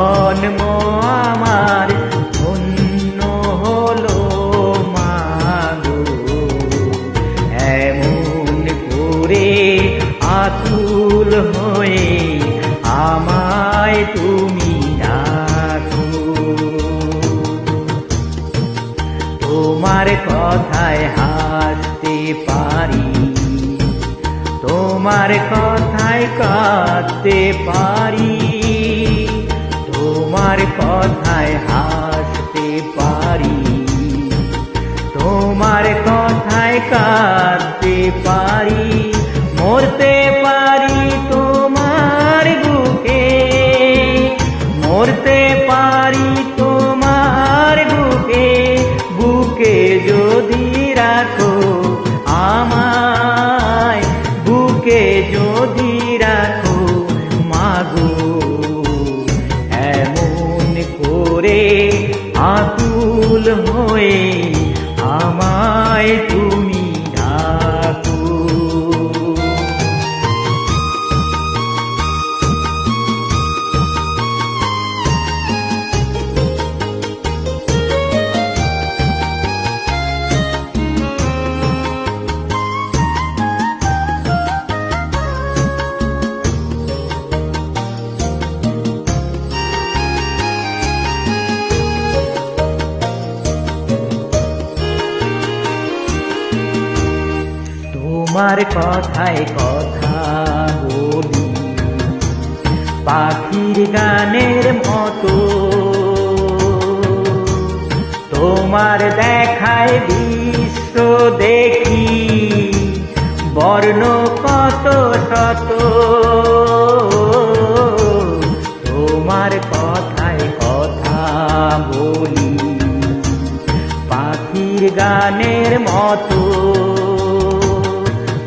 জন্ম আমার ধন্য হলো মাগো, এমন করে আকুল হয়ে আমায় তুমি ডাকো। তোমার কথায় হাসতে পারি, তোমার কথায় কাঁদতে পারি, তোমার কথায় হাসতে পারি, তোমার কথায় কাঁদতে পারি, মরতে পারি তোমার বুকে, মরতে পারি তোমার বুকে, বুকে যদি রাখো আমায়, বুকে যদি রাখো মাগো, এমন করে আকুল হয়ে আমায় তুমি ডাকো। তোমার কথায় কথা বলি পাখির গানের মতো, তোমার দেখায় বিশ্ব দেখি বর্ণ কত শত, তোমার কথায় কথা বলি পাখির গানের মতো,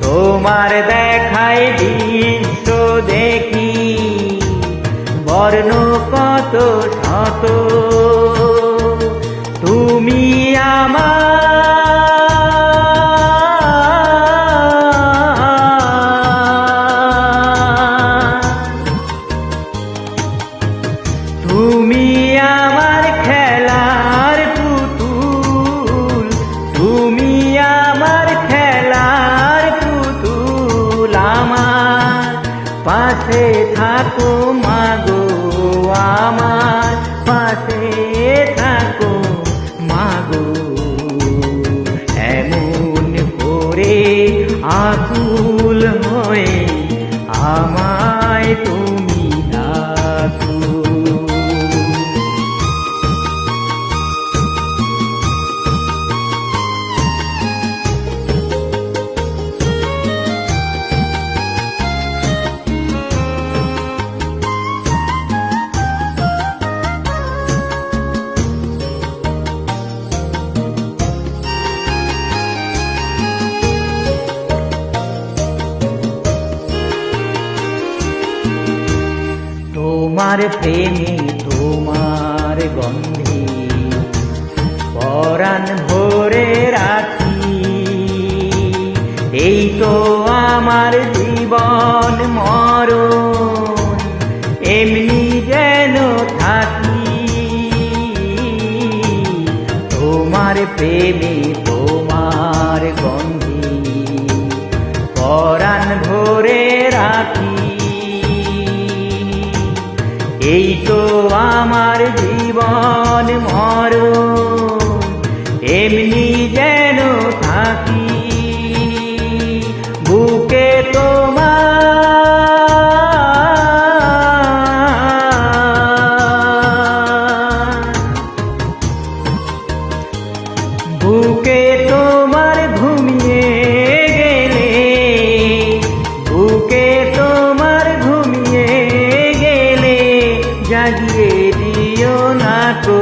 তোমার দেখায় বিশ্ব দেখি বর্ণ কত শত, তুমি তুমি আমার খেলার পুতুল, তুমি আমার খেলার পুতুল, আমার পাশে থাকো মাগো, আমার পাশে থাকো মাগো, এমন করে আকুল হয়ে আমায় তুমি ডাকো। তোমার প্রেমে তোমার গন্ধে পরাণ ভরে রাখি, এই তো আমার জীবন মরণ এমনি যেন থাকি, তোমার প্রেমে তোমার গন্ধে পরাণ ভরে রাখি, এই তো আমার জীবন মরণ এমনি যেন থাকি, বুকে বুকে তোমার ঘুমিয়ে গেলে, বুকে তোমার ঘুমিয়ে গেলে জাগিয়ে দিও না কো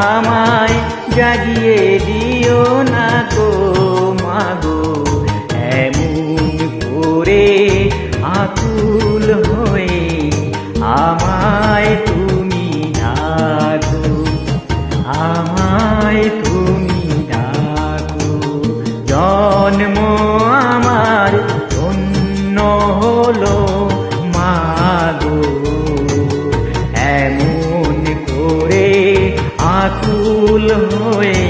আমায়, জাগিয়ে দিও না কো মাগো, এমন করে আকুল হয়ে আমায় তুমি ডাকো, আমায় তুমি ডাকো। জন্ম আমার ধন্য হলো মাগো, এমন হয়ে